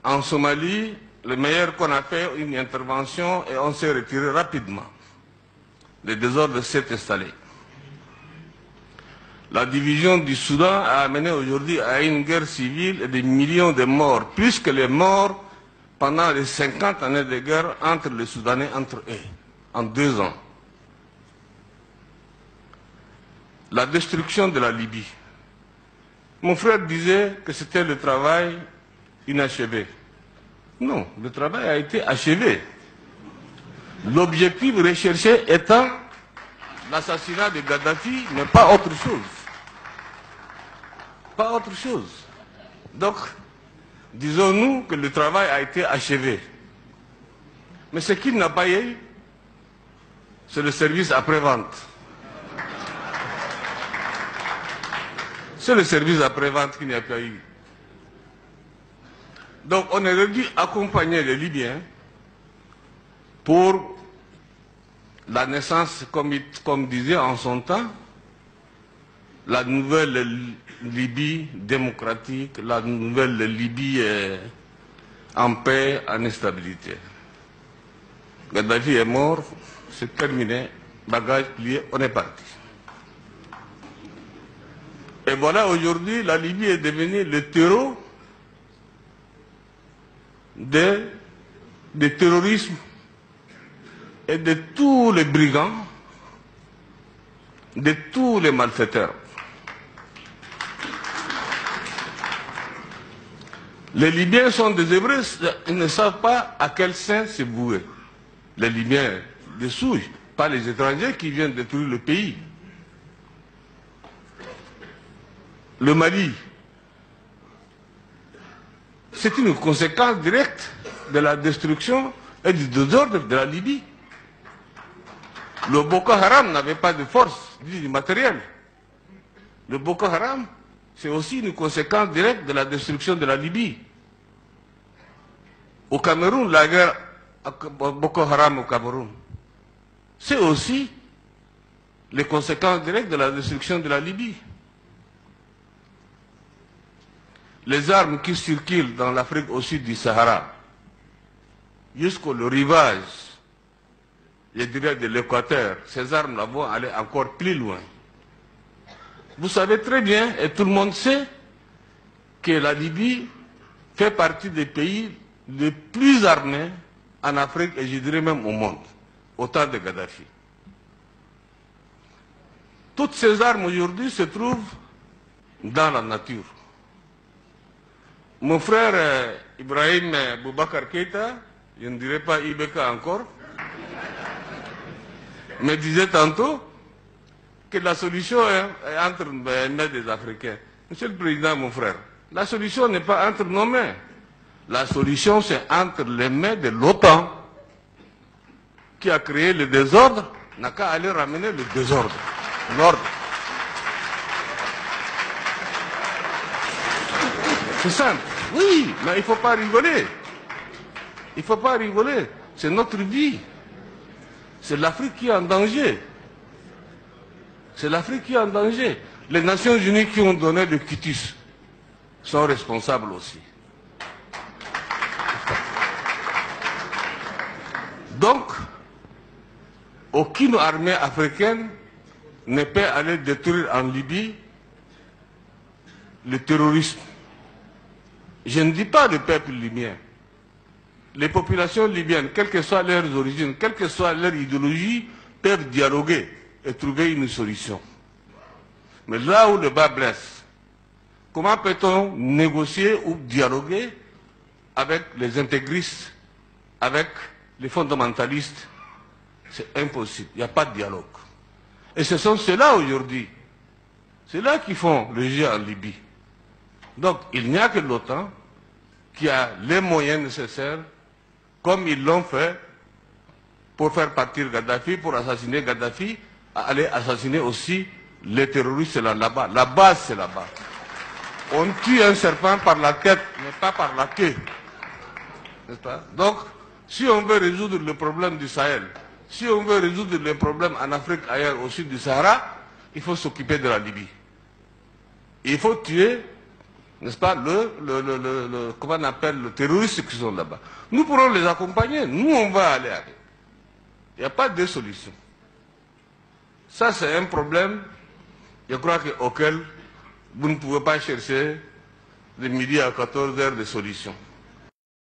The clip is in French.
En Somalie, le meilleur qu'on a fait une intervention et on s'est retiré rapidement. Le désordre s'est installé. La division du Soudan a amené aujourd'hui à une guerre civile et des millions de morts, plus que les morts pendant les 50 années de guerre entre les Soudanais, entre eux, en 2 ans. La destruction de la Libye. Mon frère disait que c'était le travail inachevé. Non, le travail a été achevé. L'objectif recherché étant l'assassinat de Gaddafi, mais pas autre chose. Pas autre chose. Donc, disons-nous que le travail a été achevé. Mais ce qu'il n'a pas eu, c'est le service après-vente. C'est le service après-vente qu'il n'y a pas eu. Donc on aurait dû accompagner les Libyens pour la naissance, comme disait en son temps, la nouvelle Libye démocratique, la nouvelle Libye en paix, en stabilité. Gaddafi est mort, c'est terminé, bagage plié, on est parti. Et voilà, aujourd'hui, la Libye est devenue le terreau du terrorisme et de tous les brigands, de tous les malfaiteurs. Les Libyens sont des Hébreux, ils ne savent pas à quel sein se vouer. Les Libyens des souilles, pas les étrangers qui viennent détruire le pays. Le Mali, c'est une conséquence directe de la destruction et du désordre de la Libye. Le Boko Haram n'avait pas de force, du matériel. Le Boko Haram, c'est aussi une conséquence directe de la destruction de la Libye. Au Cameroun, la guerre Boko Haram au Cameroun, c'est aussi les conséquences directes de la destruction de la Libye. Les armes qui circulent dans l'Afrique au sud du Sahara, jusqu'au rivage, je dirais de l'Équateur, ces armes-là vont aller encore plus loin. Vous savez très bien, et tout le monde sait, que la Libye fait partie des pays les plus armés en Afrique, et je dirais même au monde, au temps de Gaddafi. Toutes ces armes aujourd'hui se trouvent dans la nature. Mon frère Ibrahim Boubacar Keïta, je ne dirais pas Ibeka encore, me disait tantôt que la solution est entre les mains des Africains. Monsieur le Président, mon frère, la solution n'est pas entre nos mains. La solution, c'est entre les mains de l'OTAN, qui a créé le désordre, n'a qu'à aller ramener le désordre, l'ordre. C'est simple. Oui, mais il ne faut pas rigoler. Il ne faut pas rigoler. C'est notre vie. C'est l'Afrique qui est en danger. C'est l'Afrique qui est en danger. Les Nations Unies qui ont donné le quitus sont responsables aussi. Donc, aucune armée africaine ne peut aller détruire en Libye le terrorisme. Je ne dis pas le peuple libyen. Les populations libyennes, quelles que soient leurs origines, quelle que soit leur idéologie, peuvent dialoguer et trouver une solution. Mais là où le bas blesse, comment peut-on négocier ou dialoguer avec les intégristes, avec les fondamentalistes? C'est impossible, il n'y a pas de dialogue. Et ce sont ceux-là aujourd'hui, ceux-là qui font le jeu en Libye. Donc il n'y a que l'OTAN qui a les moyens nécessaires, comme ils l'ont fait pour faire partir Gaddafi, pour assassiner Gaddafi, à aller assassiner aussi les terroristes là-bas. La base, c'est là-bas. On tue un serpent par la tête, mais pas par la queue. N'est-ce pas? Donc, si on veut résoudre le problème du Sahel, si on veut résoudre les problèmes en Afrique, ailleurs, au sud du Sahara, il faut s'occuper de la Libye. Il faut tuer n'est-ce pas, comment on appelle, le terroriste qui sont là-bas. Nous pourrons les accompagner, nous on va aller. Il n'y a pas de solution. Ça c'est un problème, je crois auquel vous ne pouvez pas chercher de midi à 14h de solution.